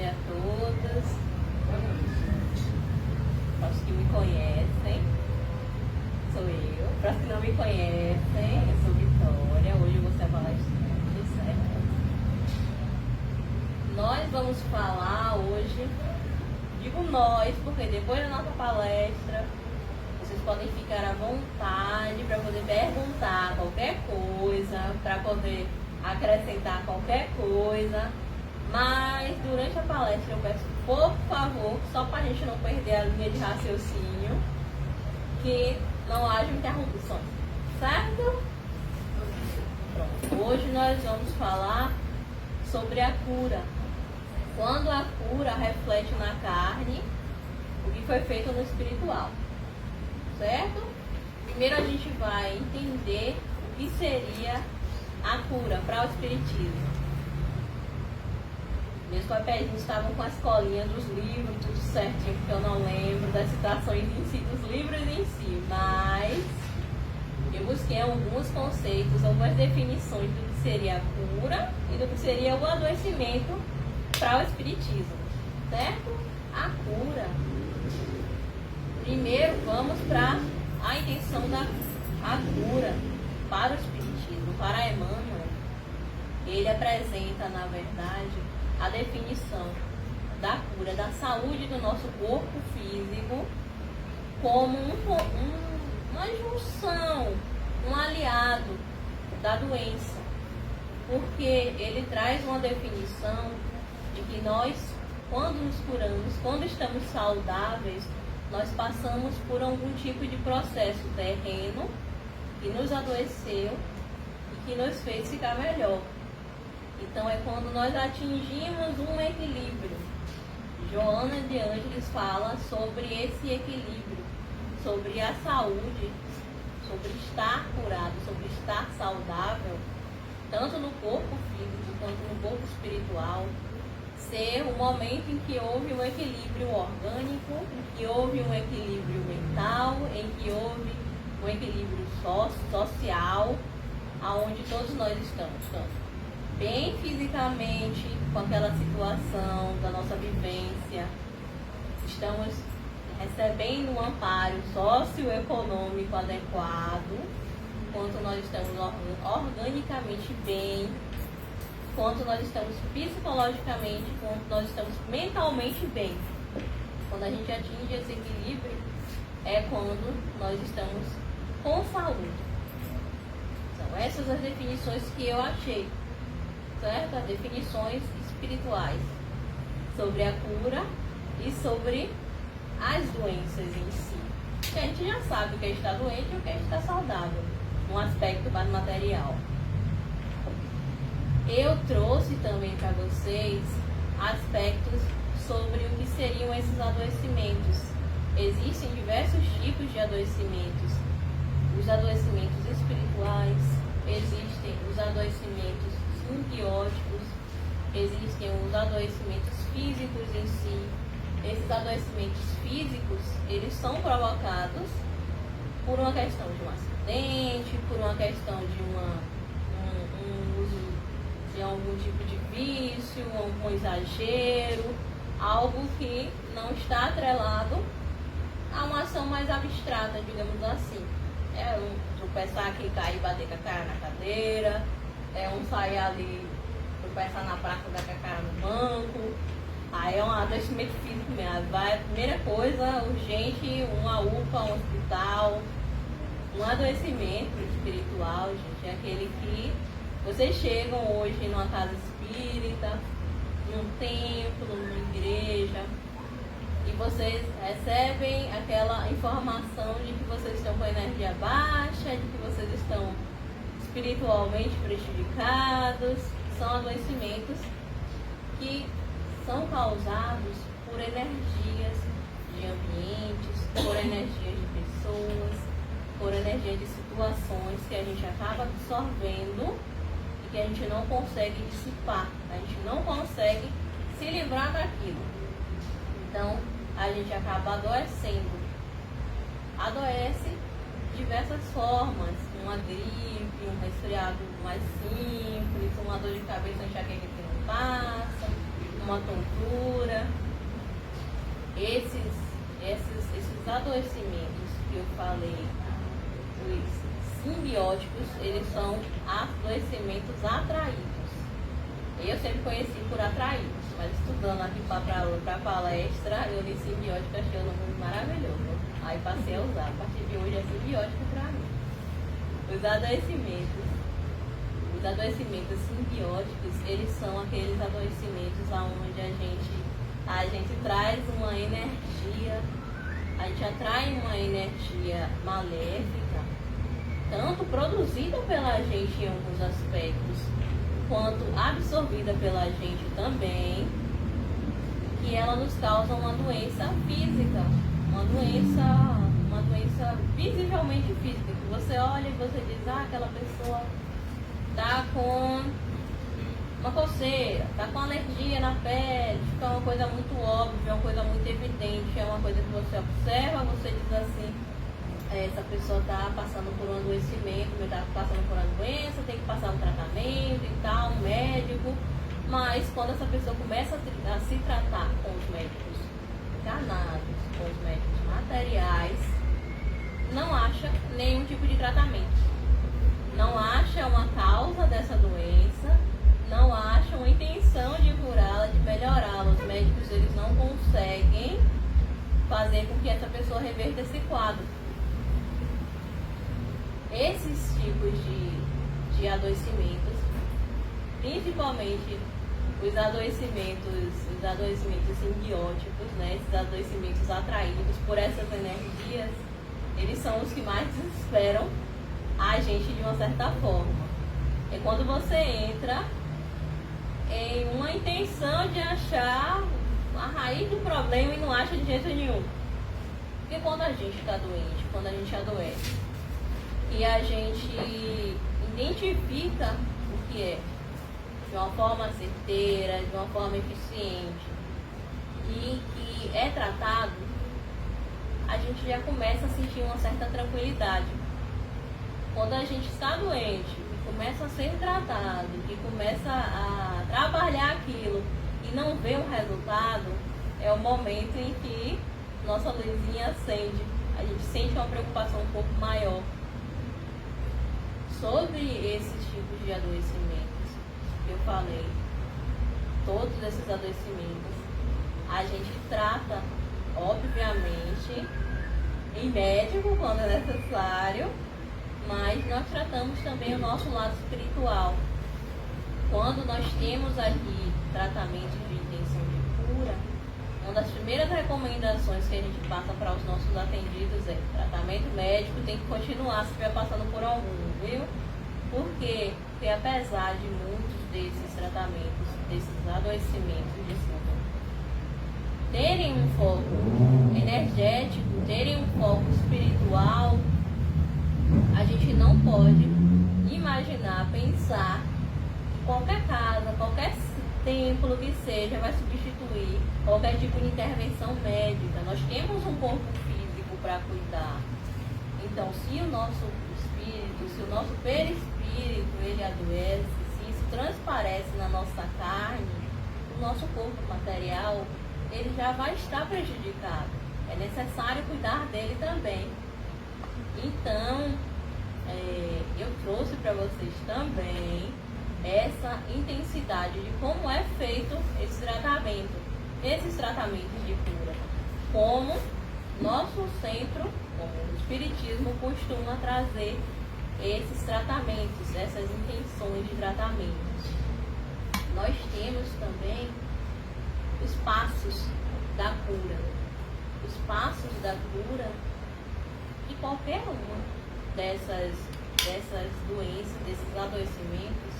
a todos. Para os que me conhecem, sou eu. Para os que não me conhecem, eu sou Vitória. Hoje eu vou ser a palestrante, certo? Nós vamos falar hoje, digo nós, porque depois da nossa palestra, vocês podem ficar à vontade para poder perguntar qualquer coisa, para poder acrescentar qualquer coisa. Mas durante a palestra eu peço, por favor, só para a gente não perder a linha de raciocínio, que não haja interrupções, certo? Pronto. Hoje nós vamos falar sobre a cura. Quando a cura reflete na carne o que foi feito no espiritual, certo? Primeiro a gente vai entender o que seria a cura para o espiritismo. Meus papéis estavam com a escolinha dos livros, tudo certinho, porque eu não lembro das citações em si, dos livros em si, mas eu busquei alguns conceitos, algumas definições do que seria a cura e do que seria o adoecimento para o espiritismo, certo? A cura. Primeiro vamos para a intenção da cura para o espiritismo, para Emmanuel. Ele apresenta, na verdade, a definição da cura, da saúde do nosso corpo físico como uma junção, um aliado da doença, porque ele traz uma definição de que nós, quando nos curamos, quando estamos saudáveis, nós passamos por algum tipo de processo terreno que nos adoeceu e que nos fez ficar melhor. Então é quando nós atingimos um equilíbrio. Joana de Ângeles fala sobre esse equilíbrio, sobre a saúde, sobre estar curado, sobre estar saudável, tanto no corpo físico quanto no corpo espiritual, ser o momento em que houve um equilíbrio orgânico, em que houve um equilíbrio mental, em que houve um equilíbrio social, aonde todos nós estamos, tanto bem fisicamente, com aquela situação da nossa vivência, estamos recebendo um amparo socioeconômico adequado, quanto nós estamos organicamente bem, quanto nós estamos psicologicamente, quanto nós estamos mentalmente bem. Quando a gente atinge esse equilíbrio, é quando nós estamos com saúde. São essas as definições que eu achei, certo? As definições espirituais sobre a cura e sobre as doenças em si. Porque a gente já sabe o que é estar doente e o que é estar saudável, um aspecto mais material. Eu trouxe também para vocês aspectos sobre o que seriam esses adoecimentos. Existem diversos tipos de adoecimentos. Os adoecimentos espirituais, existem os adoecimentos simbióticos, existem os adoecimentos físicos em si. Esses adoecimentos físicos, eles são provocados por uma questão de um acidente, por uma questão de um uso de algum tipo de vício, algum exagero, algo que não está atrelado a uma ação mais abstrata, digamos assim. É um tropeçar aqui, cair e bater com a cara na cadeira, é um sair ali, tropeçar na praça, dar com a cara no banco. Aí é um adoecimento físico mesmo. Vai, a primeira coisa, urgente, uma UPA, um hospital. Um adoecimento espiritual, gente, é aquele que vocês chegam hoje numa casa espírita, num templo, numa igreja, e vocês recebem aquela informação de que vocês estão com a energia baixa, de que vocês estão espiritualmente prejudicados. São adoecimentos que são causados por energias de ambientes, por energias de pessoas, por energia de situações que a gente acaba absorvendo e que a gente não consegue dissipar, a gente não consegue se livrar daquilo. Então, a gente acaba adoecendo. Adoece de diversas formas, uma gripe, um resfriado mais simples, uma dor de cabeça, enxaqueca que não passa, uma tontura. Esses adoecimentos que eu falei, os simbióticos, eles são adoecimentos atraídos. Eu sempre conheci por atraídos, mas estudando aqui para palestra, eu li simbiótico, achei o nome maravilhoso. Aí passei a usar. A partir de hoje é simbiótico para mim. Os adoecimentos simbióticos, eles são aqueles adoecimentos onde a gente traz uma energia, a gente atrai uma energia maléfica, tanto produzida pela gente em alguns aspectos, quanto absorvida pela gente também, que ela nos causa uma doença física, uma doença visivelmente física, que você olha e você diz, aquela pessoa está com uma coceira, está com alergia na pele, fica uma coisa muito óbvia, uma coisa muito evidente, é uma coisa que você observa, você diz assim, essa pessoa está passando por um adoecimento, está passando por uma doença, tem que passar um tratamento e tal, um médico. Mas quando essa pessoa começa a se tratar com os médicos encarnados, com os médicos materiais, não acha nenhum tipo de tratamento. Não acha uma causa dessa doença, não acha uma intenção de curá-la, de melhorá-la. Os médicos, eles não conseguem fazer com que essa pessoa reverta esse quadro. Esses tipos de adoecimentos, principalmente os adoecimentos simbióticos, né, esses adoecimentos atraídos por essas energias, eles são os que mais desesperam a gente de uma certa forma. É quando você entra em uma intenção de achar a raiz do problema e não acha de jeito nenhum. Porque quando a gente está doente, quando a gente adoece, e a gente identifica o que é de uma forma certeira, de uma forma eficiente e que é tratado, a gente já começa a sentir uma certa tranquilidade. Quando a gente está doente e começa a ser tratado, que começa a trabalhar aquilo e não vê um resultado, é o momento em que nossa luzinha acende, a gente sente uma preocupação um pouco maior sobre esses tipos de adoecimentos que eu falei. Todos esses adoecimentos a gente trata, obviamente, em médico quando é necessário, mas nós tratamos também o nosso lado espiritual. Quando nós temos aqui tratamento de intenção de cura, uma das primeiras recomendações que a gente passa para os nossos atendidos é: tratamento médico tem que continuar se estiver passando por algum, viu? Por quê? Porque apesar de muitos desses tratamentos, desses adoecimentos de síndrome, terem um foco energético, terem um foco espiritual, a gente não pode imaginar, pensar que qualquer casa, qualquer templo que seja, vai substituir qualquer tipo de intervenção médica. Nós temos um corpo físico para cuidar. Então, se o nosso espírito, se o nosso perispírito, ele adoece, se isso transparece na nossa carne, o nosso corpo material, ele já vai estar prejudicado. É necessário cuidar dele também. Então, eu trouxe para vocês também essa intensidade de como é feito esse tratamento, esses tratamentos de cura, como nosso centro, como o Espiritismo, costuma trazer esses tratamentos, essas intenções de tratamentos. Nós temos também os passos da cura. Os passos da cura de qualquer uma dessas doenças, desses adoecimentos,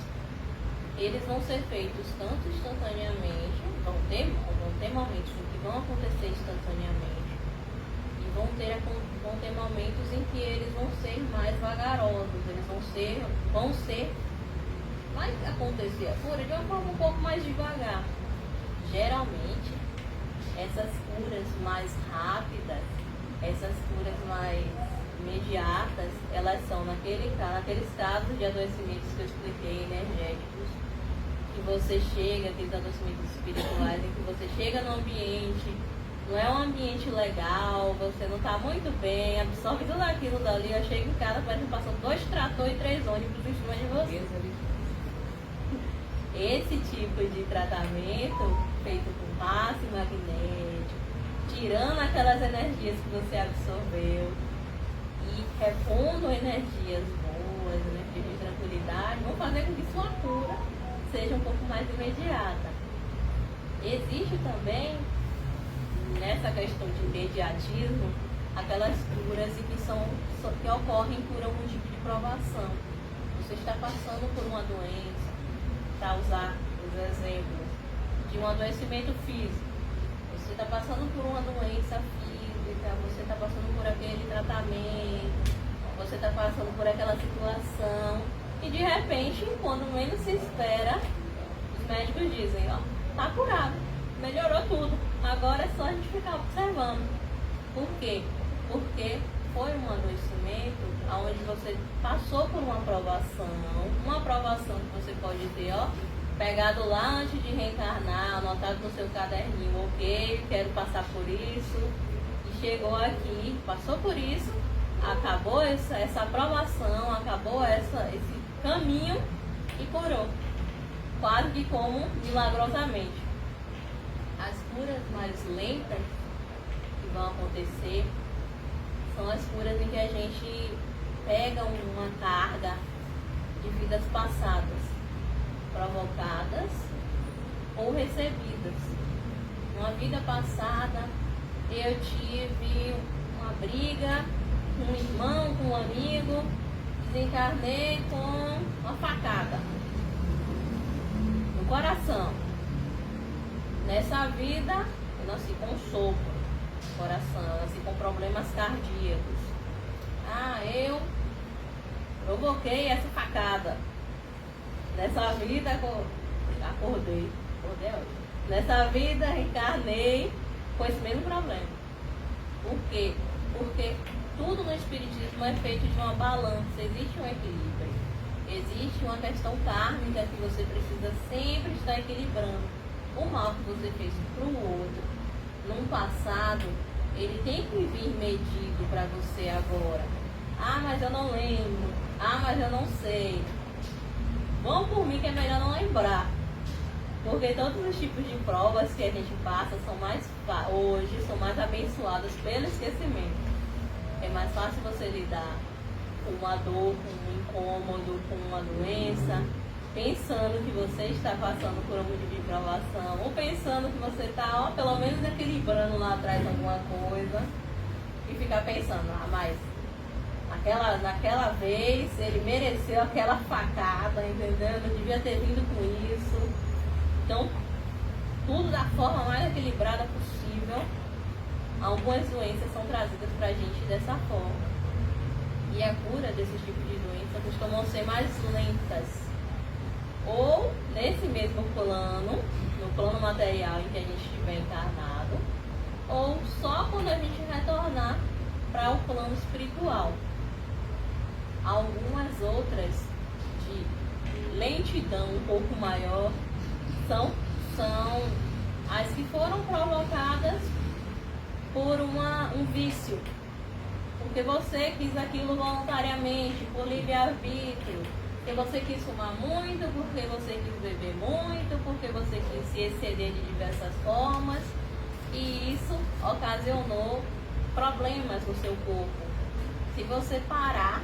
eles vão ser feitos tanto instantaneamente, vão ter momentos em que vão acontecer instantaneamente, e vão ter momentos em que eles vão ser mais vagarosos, vai acontecer a cura de uma forma um pouco mais devagar. Geralmente, essas curas mais rápidas, essas curas mais imediatas, elas são naqueles casos de adoecimentos que eu expliquei, energéticos, que você chega, aqueles adoecimentos espirituais, em que você chega no ambiente, não é um ambiente legal, você não está muito bem, absorve tudo aquilo dali, eu chego em casa, parece que passou 2 tratores e 3 ônibus em cima de você. Esse tipo de tratamento, feito com passe magnético, tirando aquelas energias que você absorveu e repondo energias boas, energias de tranquilidade, vão fazer com que sua cura seja um pouco mais imediata. Existe também, nessa questão de imediatismo, aquelas curas que ocorrem por algum tipo de provação. Você está passando por uma doença, para usar os exemplos de um adoecimento físico. Você está passando por uma doença física, você está passando por aquele tratamento, você está passando por aquela situação e de repente, quando menos se espera, os médicos dizem, ó, tá curado, melhorou tudo, agora é só a gente ficar observando. Por quê? Porque foi um adoecimento onde você passou por uma aprovação que você pode ter, ó, pegado lá antes de reencarnar, anotado no seu caderninho, ok, quero passar por isso, e chegou aqui, passou por isso, acabou essa aprovação, acabou esse caminho e curou, quase que como milagrosamente. As curas mais lentas que vão acontecer são as curas em que a gente pega uma carga de vidas passadas, provocadas ou recebidas. Uma vida passada, eu tive uma briga com um irmão, com um amigo, desencarnei com uma facada no coração. Nessa vida, eu nasci com um sopro no coração, eu nasci com problemas cardíacos. Eu provoquei essa facada. Nessa vida, acordei hoje. Nessa vida, reencarnei com esse mesmo problema. Por quê? Porque tudo no Espiritismo é feito de uma balança, existe um equilíbrio. Existe uma questão kármica que você precisa sempre estar equilibrando. O mal que você fez para o outro, num passado, ele tem que vir medido para você agora. Mas eu não lembro. Mas eu não sei. Vão por mim que é melhor não lembrar. Porque todos os tipos de provas que a gente passa hoje são mais abençoadas pelo esquecimento. É mais fácil você lidar com uma dor, com um incômodo, com uma doença, pensando que você está passando por um tipo de provação, ou pensando que você está, pelo menos equilibrando lá atrás alguma coisa, e ficar pensando, mas naquela vez ele mereceu aquela facada, entendeu? Eu não devia ter vindo com isso. Então, tudo da forma mais equilibrada possível. Algumas doenças são trazidas pra gente dessa forma. E a cura desses tipos de doença costumam ser mais lentas. Ou nesse mesmo plano, no plano material em que a gente estiver encarnado, ou só quando a gente retornar para o plano espiritual. Algumas outras de lentidão um pouco maior são as que foram provocadas por um vício. Porque você quis aquilo voluntariamente, por livre-arbítrio. Porque você quis fumar muito, porque você quis beber muito, porque você quis se exceder de diversas formas. E isso ocasionou problemas no seu corpo. Se você parar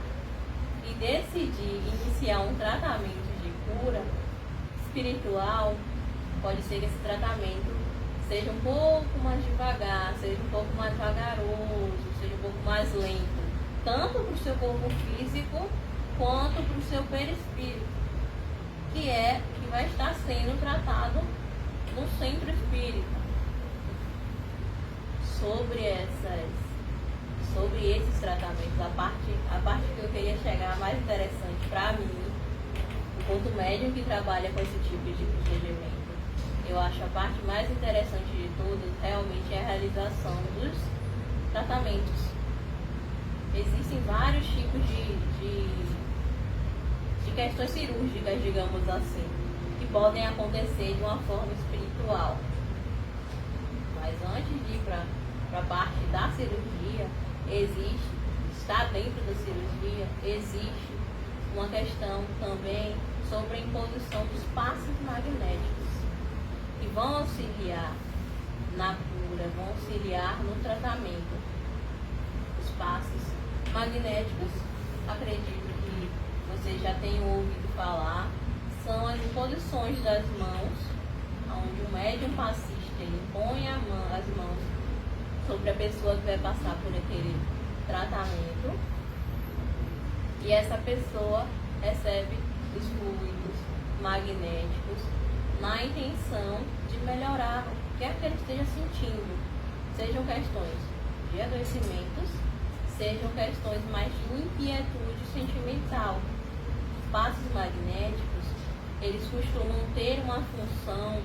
e decidir iniciar um tratamento de cura espiritual, pode ser que esse tratamento seja um pouco mais devagar, seja um pouco mais vagaroso, seja um pouco mais lento, tanto para o seu corpo físico quanto para o seu perispírito, que vai estar sendo tratado no centro espírita. Sobre esses tratamentos, a parte que eu queria chegar mais interessante para mim, enquanto médium que trabalha com esse tipo de procedimento, eu acho a parte mais interessante de todas realmente é a realização dos tratamentos. Existem vários tipos de questões cirúrgicas, digamos assim, que podem acontecer de uma forma espiritual. Mas antes de ir para a parte da cirurgia, está dentro da cirurgia, existe uma questão também sobre a imposição dos passes magnéticos, que vão auxiliar na cura, vão auxiliar no tratamento. Os passes magnéticos, acredito que vocês já tenham ouvido falar, são as imposições das mãos, onde o médium passista impõe as mãos sobre a pessoa que vai passar por aquele tratamento, e essa pessoa recebe os fluidos magnéticos na intenção de melhorar o que é que ele esteja sentindo, sejam questões de adoecimentos, sejam questões mais de inquietude sentimental. Os passes magnéticos, eles costumam ter uma função,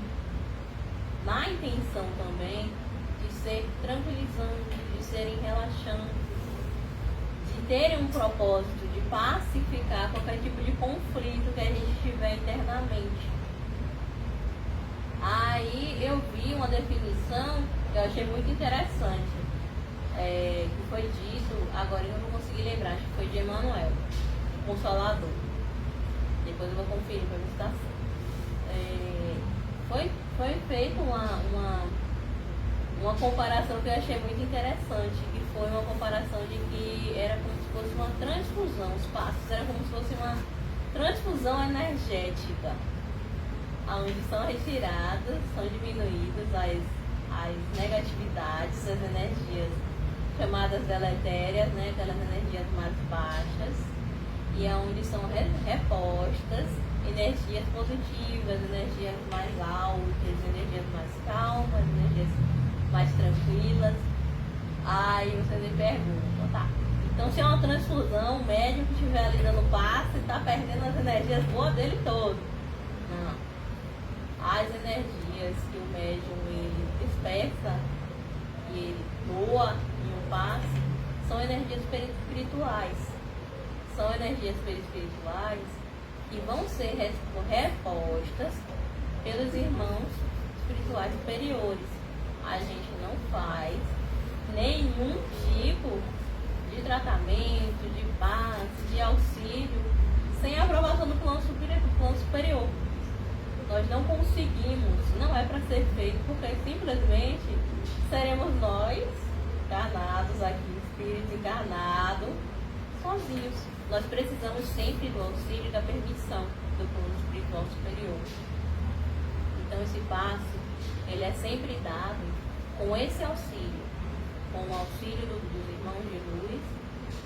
na intenção também, de ser tranquilizante, de serem relaxantes, de terem um propósito de pacificar qualquer tipo de conflito que a gente tiver internamente. Aí eu vi uma definição que eu achei muito interessante, que foi dito, agora eu não vou conseguir lembrar, acho que foi de Emmanuel, o Consolador. Depois eu vou conferir para ver se está certo. Foi feita uma comparação que eu achei muito interessante, que foi uma comparação de que era como se fosse uma transfusão, os passos era como se fosse uma transfusão energética, onde são retiradas, são diminuídas as negatividades, as energias chamadas deletérias, né, aquelas energias mais baixas, e onde são repostas energias positivas, energias mais altas, energias mais calmas, energias mais tranquilas. Aí você me pergunta, tá? Então, se é uma transfusão, o médium que estiver ali dando passe está perdendo as energias boas dele todo. Não. As energias que o médium ele dispersa e ele doa em um passe são energias espirituais. São energias espirituais que vão ser repostas pelos irmãos espirituais superiores. A gente não faz nenhum tipo de tratamento, de passe, de auxílio sem a aprovação do plano superior. Nós não conseguimos, não é para ser feito, porque simplesmente seremos nós, encarnados aqui, espírito encarnado, sozinhos. Nós precisamos sempre do auxílio e da permissão do plano espiritual superior. Então esse passe, ele é sempre dado com esse auxílio, com o auxílio dos irmãos de luz,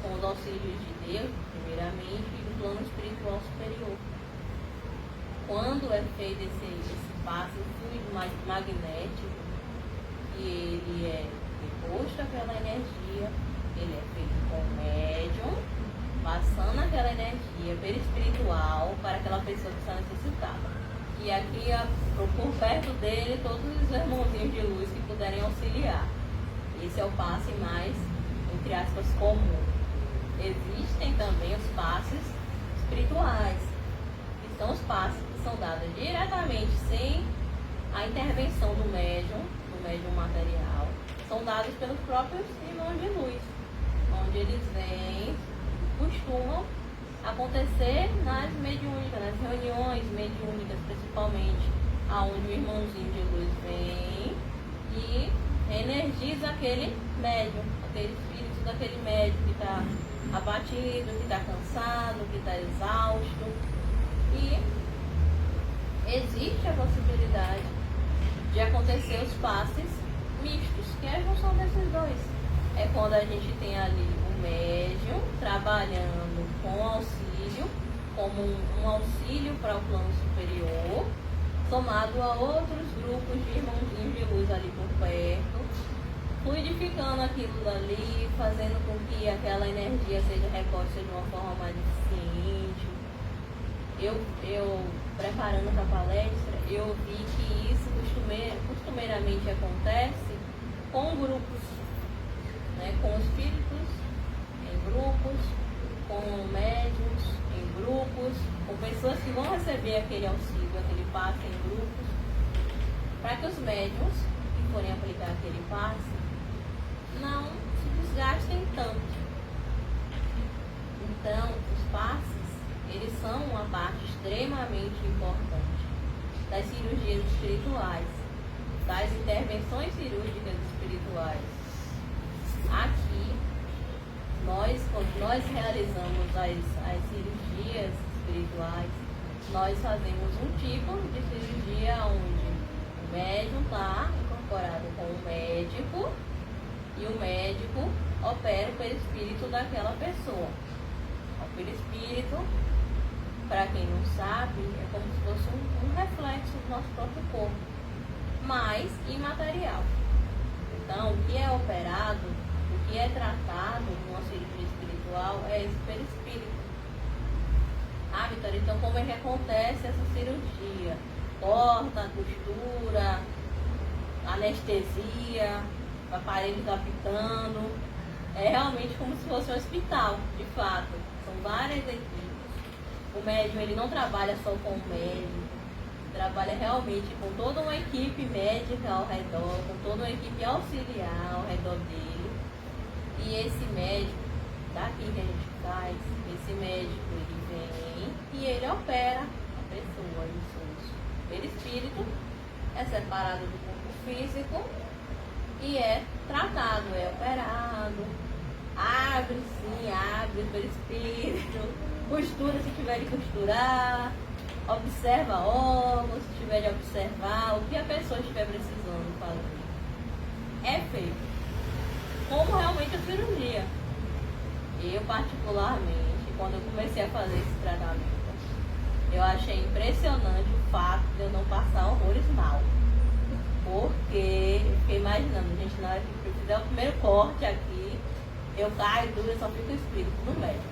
com os auxílios de Deus, primeiramente, e do plano espiritual superior. Quando é feito esse passe, o fluido magnético, e ele é deposto aquela energia, ele é feito com o médium, passando aquela energia perispiritual para aquela pessoa que está necessitada. E aqui, por perto dele, todos os irmãozinhos de luz que puderem auxiliar. Esse é o passe mais, entre aspas, comum. Existem também os passes espirituais, que são os passes que são dados diretamente, sem a intervenção do médium material. São dados pelos próprios irmãos de luz, onde eles costumam acontecer nas mediúnicas, nas reuniões mediúnicas, principalmente, aonde o irmãozinho de luz vem e energiza aquele médium, aquele espírito daquele médium que está abatido, que está cansado, que está exausto. E existe a possibilidade de acontecer os passes mistos, que é a junção desses dois. É quando a gente tem ali o médium trabalhando com auxílio, como um auxílio para o plano superior, somado a outros grupos de irmãozinhos de luz ali por perto, fluidificando aquilo dali, fazendo com que aquela energia seja reposta de uma forma mais eficiente. Eu preparando para a palestra, eu vi que isso costumeiramente acontece com grupos, né, com espíritos em grupos, com médiuns em grupos, com com pessoas que vão receber aquele auxílio, aquele passe em grupos, para que os médiums que forem aplicar aquele passe não se desgastem tanto. Então, os passes, eles são uma parte extremamente importante das cirurgias espirituais, das intervenções cirúrgicas espirituais. Aqui, quando nós realizamos as cirurgias espirituais, nós fazemos um tipo de cirurgia onde o médium está incorporado com o médico e o médico opera o perispírito daquela pessoa. O perispírito, para quem não sabe, é como se fosse um reflexo do nosso próprio corpo, mas imaterial. Então, o que é operado, o que é tratado numa cirurgia espiritual é esse perispírito. Ah, Vitória, então como é que acontece essa cirurgia? Corta, costura, anestesia, aparelho apitando. É realmente como se fosse um hospital, de fato. São várias equipes. O médium, ele não trabalha só com o médico, trabalha realmente com toda uma equipe médica ao redor, com toda uma equipe auxiliar ao redor dele. E esse médico, daqui que a gente faz, esse médico, ele vem e ele opera a pessoa, o perispírito é separado do corpo físico e é tratado, é operado, abre o perispírito, costura se tiver de costurar, observa órgãos se tiver de observar, o que a pessoa estiver precisando fazer. É feito como realmente a cirurgia. Eu particularmente, quando eu comecei a fazer esse tratamento, eu achei impressionante o fato de eu não passar horrores mal. Porque eu fiquei imaginando, gente, na hora que eu fizer o primeiro corte aqui, eu caio duro e só fico o espírito no médico.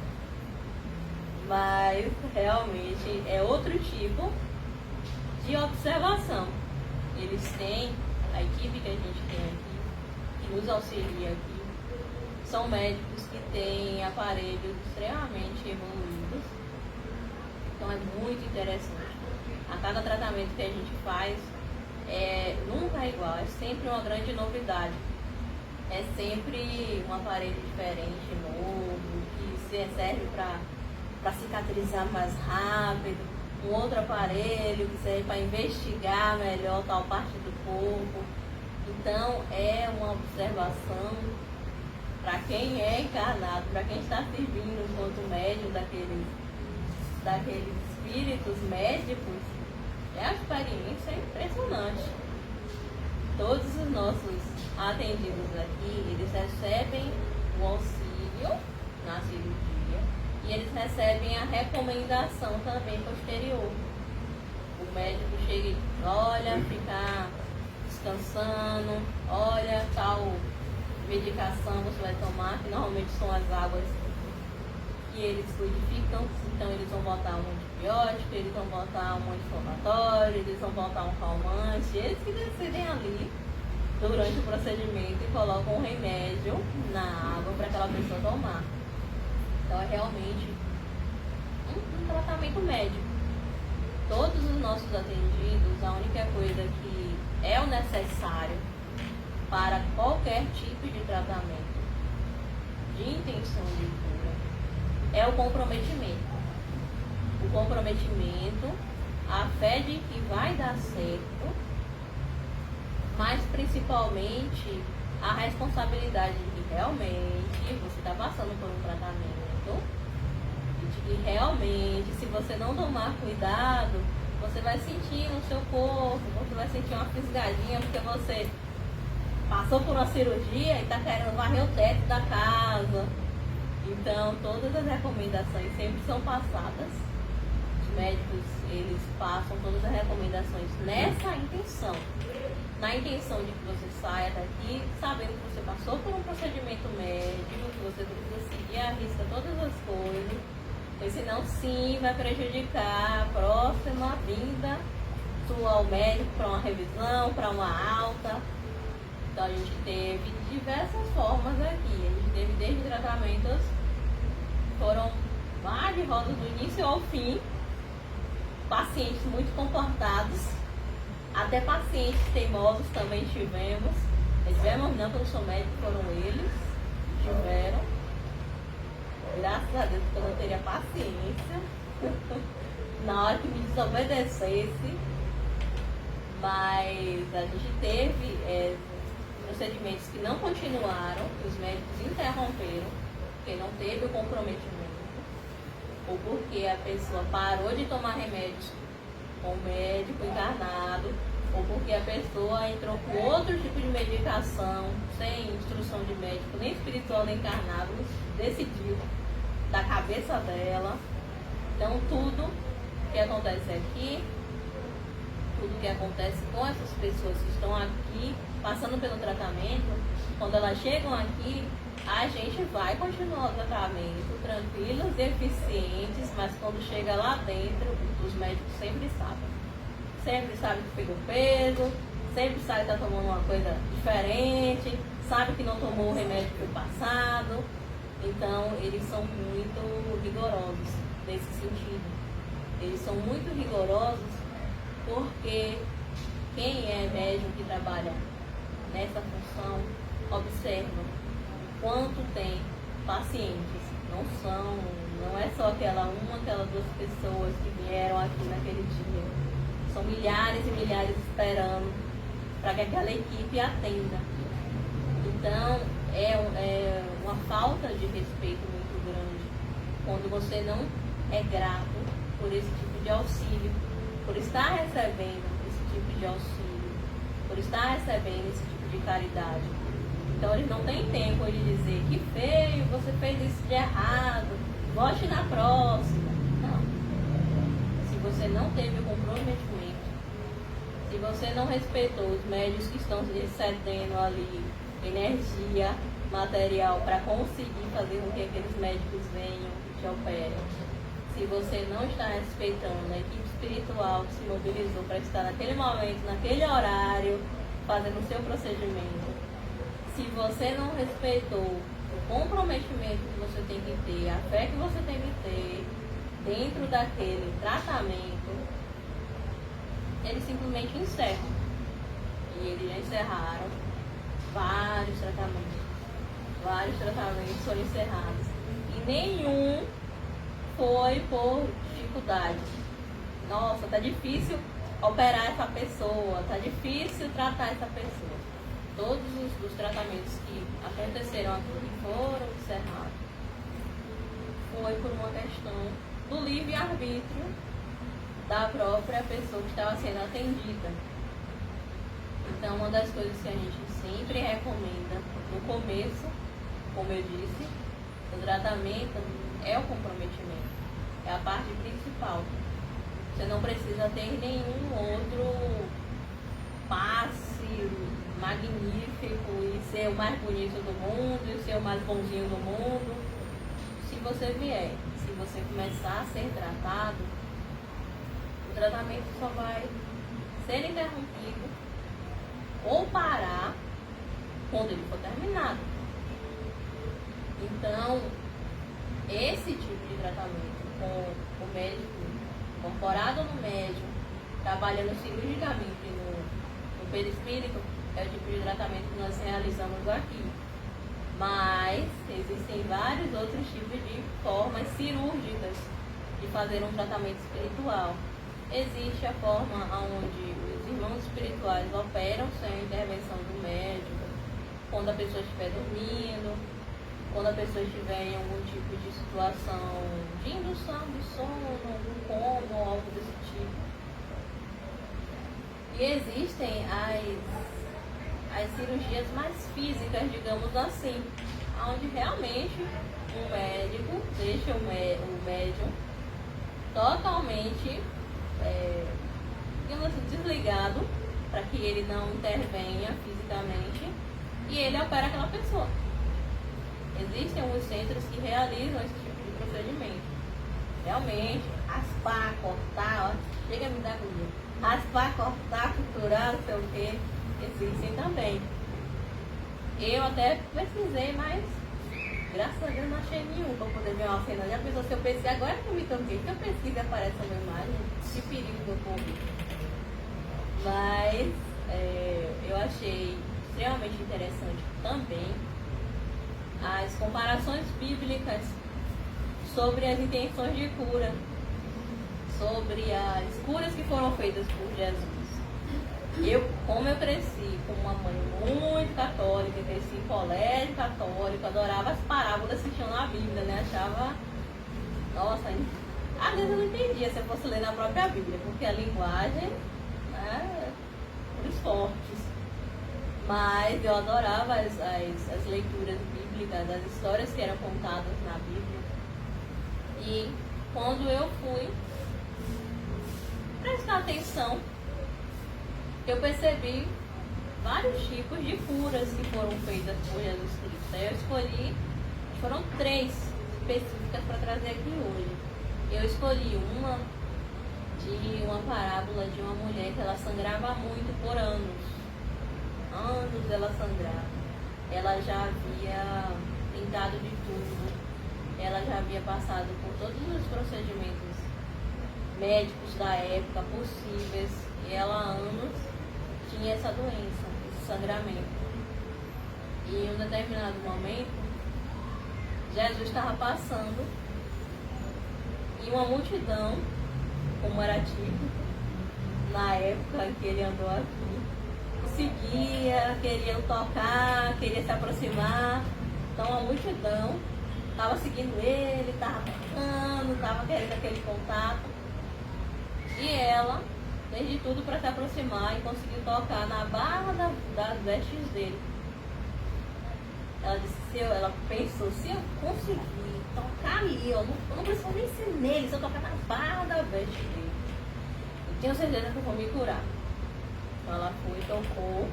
Mas realmente é outro tipo de observação. Eles têm, a equipe que a gente tem aqui, que nos auxilia aqui, são médicos que têm aparelhos extremamente evoluídos. Então é muito interessante. A cada tratamento que a gente faz, nunca é igual, é sempre uma grande novidade. É sempre um aparelho diferente, novo, que serve para cicatrizar mais rápido, um outro aparelho que serve para investigar melhor tal parte do corpo. Então é uma observação para quem é encarnado, para quem está servindo enquanto médium daqueles espíritos médicos, é uma experiência impressionante. Todos os nossos atendidos aqui, eles recebem o auxílio na cirurgia e eles recebem a recomendação também posterior. O médico chega e olha, fica descansando, olha tal medicação você vai tomar, que normalmente são as águas que eles fluidificam, então eles vão botar um antibiótico, eles vão botar um anti-inflamatório, eles vão botar um calmante, eles que decidem ali durante o procedimento e colocam um remédio na água para aquela pessoa tomar. Então é realmente um tratamento médico. Todos os nossos atendidos, a única coisa que é o necessário para qualquer tipo de tratamento de intenção de cura é o comprometimento. O comprometimento, a fé de que vai dar certo, mas principalmente a responsabilidade de que realmente você está passando por um tratamento e de que realmente, se você não tomar cuidado, você vai sentir no seu corpo, você vai sentir uma fisgadinha porque você passou por uma cirurgia e está querendo varrer o teto da casa. Então, todas as recomendações sempre são passadas. Os médicos, eles passam todas as recomendações nessa intenção. Na intenção de que você saia daqui sabendo que você passou por um procedimento médico, que você precisa seguir à risca todas as coisas, porque senão sim vai prejudicar a próxima vinda sua ao médico para uma revisão, para uma alta. Então a gente teve diversas formas aqui. A gente teve desde tratamentos, foram várias rodas do início ao fim, pacientes muito comportados, até pacientes teimosos também tivemos. Tivemos não, porque eu sou médico, foram eles, tiveram. Graças a Deus, porque eu não teria paciência na hora que me desobedecesse. Mas a gente teve procedimentos que não continuaram, que os médicos interromperam, porque não teve o comprometimento, ou porque a pessoa parou de tomar remédios com o médico encarnado, ou porque a pessoa entrou com outro tipo de medicação, sem instrução de médico, nem espiritual, nem encarnado, decidiu da cabeça dela. Então tudo que acontece aqui, tudo que acontece com essas pessoas que estão aqui, passando pelo tratamento, quando elas chegam aqui, a gente vai continuar o tratamento tranquilos e eficientes, mas quando chega lá dentro, os médicos sempre sabem. Sempre sabe que pegou peso, sempre sabe que está tomando uma coisa diferente, sabe que não tomou o remédio que foi passado. Então, eles são muito rigorosos nesse sentido. Eles são muito rigorosos porque quem é médium que trabalha nessa função observa quanto tem pacientes. Não é só aquelas duas pessoas que vieram aqui naquele dia. São milhares e milhares esperando para que aquela equipe atenda. Então, é uma falta de respeito muito grande quando você não é grato por esse tipo de auxílio, por estar recebendo esse tipo de auxílio, por estar recebendo esse tipo de caridade. Então, eles não têm tempo de dizer que feio, você fez isso de errado, volte na próxima. Não. Se você não teve o comprometimento, se você não respeitou os médios que estão cedendo ali energia, material para conseguir fazer com que aqueles médicos venham e te operem, se você não está respeitando a equipe espiritual que se mobilizou para estar naquele momento, naquele horário, fazendo o seu procedimento, se você não respeitou o comprometimento que você tem que ter, a fé que você tem que ter dentro daquele tratamento, eles simplesmente encerram. E eles já encerraram vários tratamentos. Vários tratamentos foram encerrados. E nenhum foi por dificuldade. Nossa, tá difícil operar essa pessoa, tá difícil tratar essa pessoa. Todos os tratamentos que aconteceram aqui foram encerrados. Foi por uma questão do livre-arbítrio da própria pessoa que estava sendo atendida. Então, uma das coisas que a gente sempre recomenda no começo, como eu disse, o tratamento é o comprometimento, é a parte principal. Você não precisa ter nenhum outro passe magnífico e ser o mais bonito do mundo e ser o mais bonzinho do mundo. Se você vier, se você começar a ser tratado, o tratamento só vai ser interrompido ou parar quando ele for terminado. Então, esse tipo de tratamento com o médico incorporado no médium, trabalhando cirurgicamente no perispírito, é o tipo de tratamento que nós realizamos aqui. Mas existem vários outros tipos de formas cirúrgicas de fazer um tratamento espiritual. Existe a forma onde os irmãos espirituais operam sem a intervenção do médico, quando a pessoa estiver dormindo, quando a pessoa estiver em algum tipo de situação de indução de sono, algum coma ou algo desse tipo. E existem as cirurgias mais físicas, digamos assim, onde realmente o médico deixa o médium totalmente digamos assim, desligado, para que ele não intervenha fisicamente e ele opera aquela pessoa. Existem alguns centros que realizam esse tipo de procedimento. Realmente, raspar, cortar, ó, chega a me dar agonia. Raspar, cortar, costurar, não sei o que, existem também. Eu até pesquisei, mas graças a Deus não achei nenhum para poder ver uma cena. Já pensou se eu pesquisei agora que eu me toquei, se eu pesquiso e aparece uma imagem, que perigo correr. Mas eu achei extremamente interessante também as comparações bíblicas sobre as intenções de cura, sobre as curas que foram feitas por Jesus. Como eu cresci com uma mãe muito católica, cresci em colégio católico, adorava as parábolas que tinham na Bíblia, né? Achava, nossa, às vezes eu não entendia se eu fosse ler na própria Bíblia, porque a linguagem é por fortes. Mas eu adorava as leituras bíblicas, as histórias que eram contadas na Bíblia. E quando eu fui prestar atenção, eu percebi vários tipos de curas que foram feitas por Jesus Cristo. Eu escolhi, foram 3 específicas para trazer aqui hoje. Eu escolhi uma de uma parábola de uma mulher que ela sangrava muito por anos. Anos ela sangrava. Ela já havia tentado de tudo. Ela já havia passado por todos os procedimentos médicos da época possíveis. E ela há anos tinha essa doença, esse sangramento. E em um determinado momento, Jesus estava passando e uma multidão, como era típico na época que ele andou aqui, seguia, queria tocar, queria se aproximar. Então a multidão estava seguindo ele, estava tocando, estava querendo aquele contato. E ela fez de tudo para se aproximar e conseguiu tocar na barra das vestes dele. Ela disse, ela pensou, se eu conseguir tocar ali, eu não preciso nem ser nele, se eu tocar na barra da veste dele, eu tenho certeza que eu vou me curar. Então ela foi, tocou,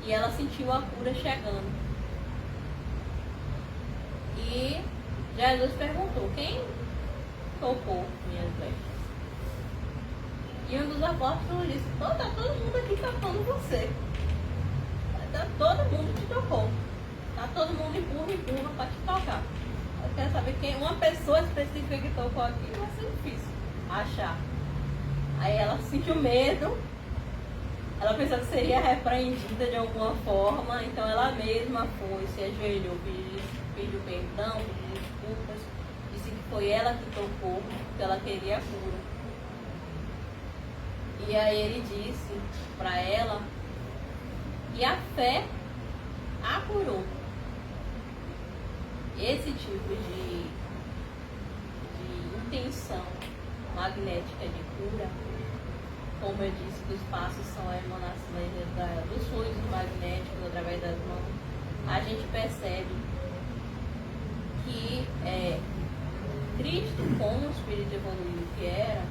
e ela sentiu a cura chegando. E Jesus perguntou, quem tocou minhas vestes? E um dos apóstolos disse, está todo mundo aqui tocando você. Todo mundo te tocou. Tá todo mundo empurra para te tocar. Eu quero saber quem, uma pessoa específica que tocou aqui vai ser difícil achar. Aí ela sentiu medo. Ela pensou que seria repreendida de alguma forma. Então ela mesma foi, se ajoelhou, pediu perdão, pediu desculpas. Disse que foi ela que tocou, porque ela queria a cura. E aí ele disse para ela que a fé a curou. Esse tipo de intenção magnética de cura, como eu disse, que os passos são a emanação dos fluidos magnéticos através das mãos, a gente percebe que Cristo, como o espírito evoluído que era,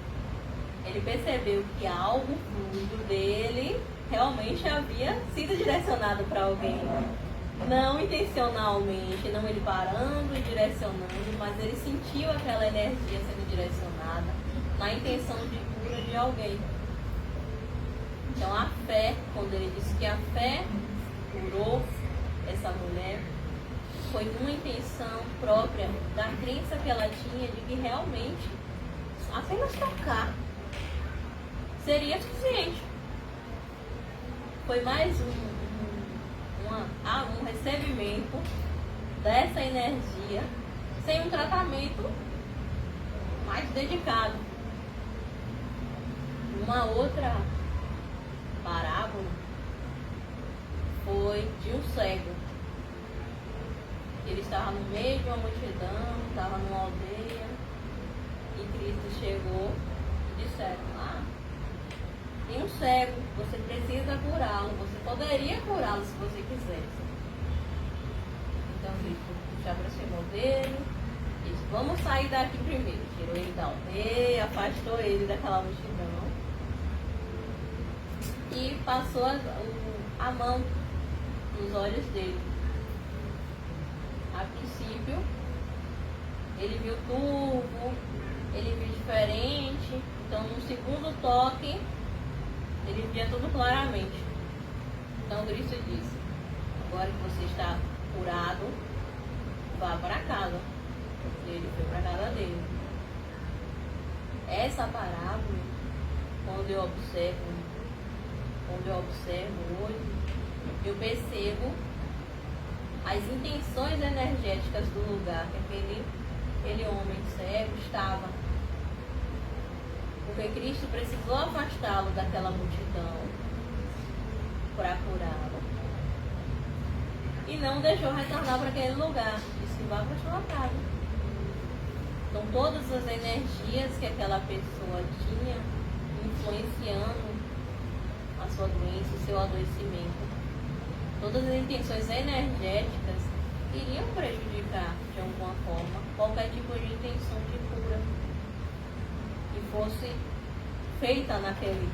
ele percebeu que algo fluido dele realmente havia sido direcionado para alguém. Não intencionalmente, não ele parando e direcionando, mas ele sentiu aquela energia sendo direcionada na intenção de cura de alguém. Então a fé, quando ele disse que a fé curou essa mulher, foi numa intenção própria da crença que ela tinha de que realmente apenas tocar seria suficiente. Foi mais um recebimento dessa energia sem um tratamento mais dedicado. Uma outra parábola foi de um cego. Ele estava no meio de uma multidão, estava numa aldeia, e Cristo chegou e disseram, tem um cego, você precisa curá-lo, você poderia curá-lo se você quisesse. Então Cristo se aproximou dele e disse, vamos sair daqui primeiro. Tirou ele da aldeia, afastou ele daquela multidão e passou a mão nos olhos dele. A princípio, ele viu turvo, ele viu diferente, então no segundo toque, ele via tudo claramente. Então Cristo disse, agora que você está curado, vá para casa. Ele foi para a casa dele. Essa parábola quando eu observo hoje, eu percebo as intenções energéticas do lugar que aquele homem cego estava. Porque Cristo precisou afastá-lo daquela multidão para curá-lo. E não deixou retornar para aquele lugar. Disse: vá para sua casa. Então todas as energias que aquela pessoa tinha influenciando a sua doença, o seu adoecimento, todas as intenções energéticas iriam prejudicar de alguma forma qualquer tipo de intenção de cura que fosse feita naquele